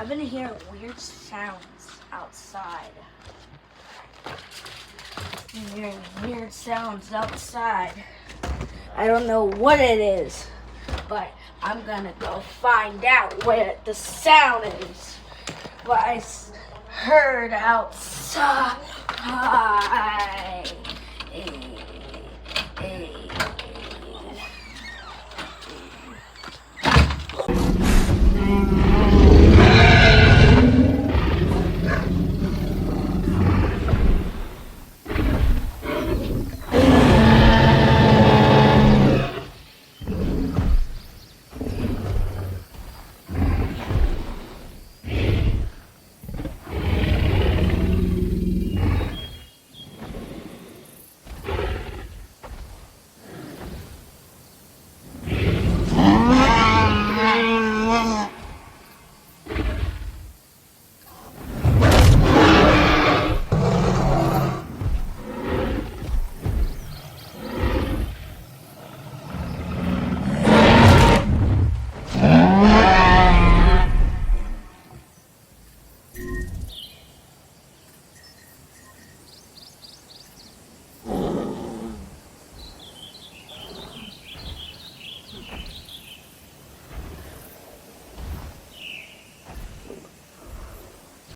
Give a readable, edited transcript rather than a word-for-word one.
I've been hearing weird sounds outside. I've been hearing weird sounds outside. I don't know what it is, but I'm gonna go find out what the sound is. What I heard outside.